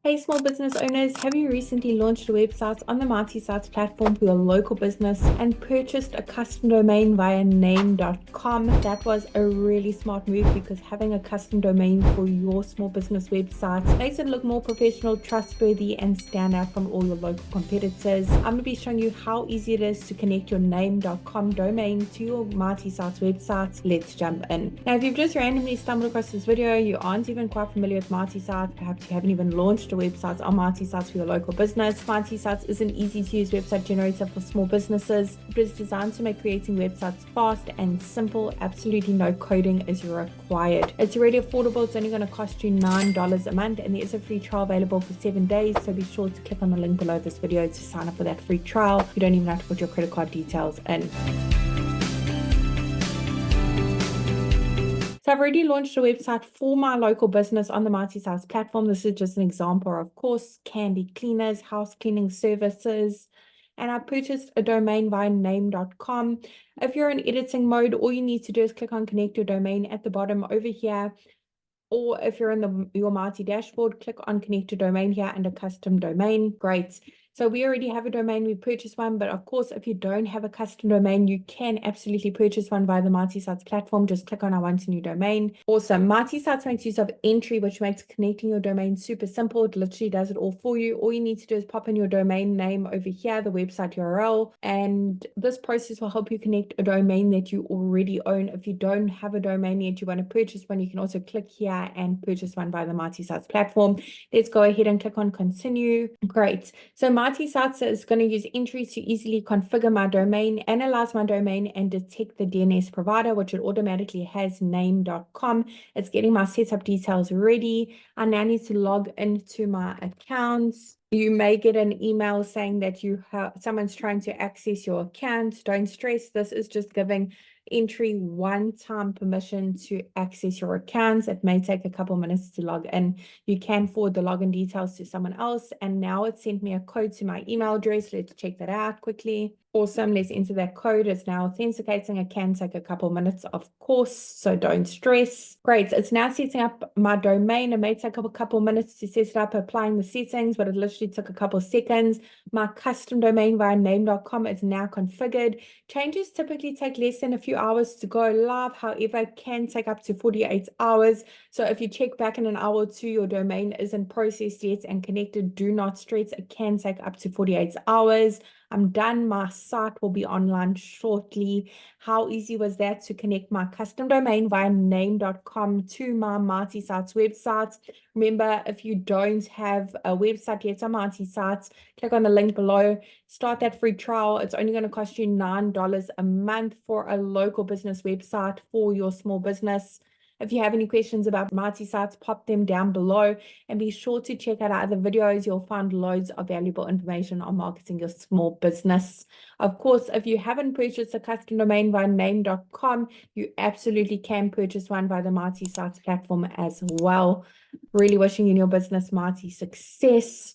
Hey, small business owners, have you recently launched a website on the Mighty Sites platform for your local business and purchased a custom domain via name.com? That was a really smart move because having a custom domain for your small business website makes it look more professional, trustworthy, and stand out from all your local competitors. I'm going to be showing you how easy it is to connect your name.com domain to your Mighty Sites website. Let's jump in. Now, if you've just randomly stumbled across this video, you aren't even quite familiar with Mighty Sites, perhaps you haven't even launched a website on Mighty Sites for your local business. Mighty Sites is an easy to use website generator for small businesses. It was designed to make creating websites fast and simple. Absolutely no coding is required. It's already affordable. It's only going to cost you $9 a month, and there is a free trial available for 7 days. So be sure to click on the link below this video to sign up for that free trial. You don't even have to put your credit card details in. So I've already launched a website for my local business on the Mighty Sites platform. This is just an example of course, Candy Cleaners, house cleaning services. And I purchased a domain via name.com. If you're in editing mode, all you need to do is click on connect your domain at the bottom over here. Or if you're in your Mighty dashboard, click on connect your domain here under custom domain. Great. So we already have a domain, we purchased one, but of course, if you don't have a custom domain, you can absolutely purchase one via the Mighty Sites platform. Just click on I want a new domain. Awesome. Mighty Sites makes use of Entry, which makes connecting your domain super simple. It literally does it all for you. All you need to do is pop in your domain name over here, the website URL, and this process will help you connect a domain that you already own. If you don't have a domain yet, you want to purchase one, you can also click here and purchase one via the Mighty Sites platform. Let's go ahead and click on continue. Great. So Mighty Sites is going to use Entry to easily configure my domain, analyze my domain, and detect the DNS provider, which it automatically has name.com. It's getting my setup details ready. I now need to log into my accounts. You may get an email saying that someone's trying to access your account. Don't stress. This is just giving Entry one-time permission to access your accounts. It may take a couple minutes to log in. You can forward the login details to someone else. And now it sent me a code to my email address. Let's check that out quickly. Awesome. Let's enter that code. It's now authenticating. It can take a couple minutes, of course, so don't stress. Great. It's now setting up my domain. It may take a couple minutes to set it up, applying the settings, but it literally took a couple seconds. My custom domain via name.com is now configured. Changes typically take less than a few hours to go live. However, it can take up to 48 hours. So if you check back in an hour or two, your domain isn't processed yet and connected, do not stress. It can take up to 48 hours. I'm done. My site will be online shortly. How easy was that to connect my custom domain via name.com to my Mighty Sites website? Remember, if you don't have a website yet on Mighty Sites, click on the link below. Start that free trial. It's only going to cost you $9 a month for a local business website for your small business. If you have any questions about Mighty Sites, pop them down below and be sure to check out our other videos. You'll find loads of valuable information on marketing your small business. Of course, if you haven't purchased a custom domain via name.com, you absolutely can purchase one via the Mighty Sites platform as well. Really wishing you and your business Mighty success.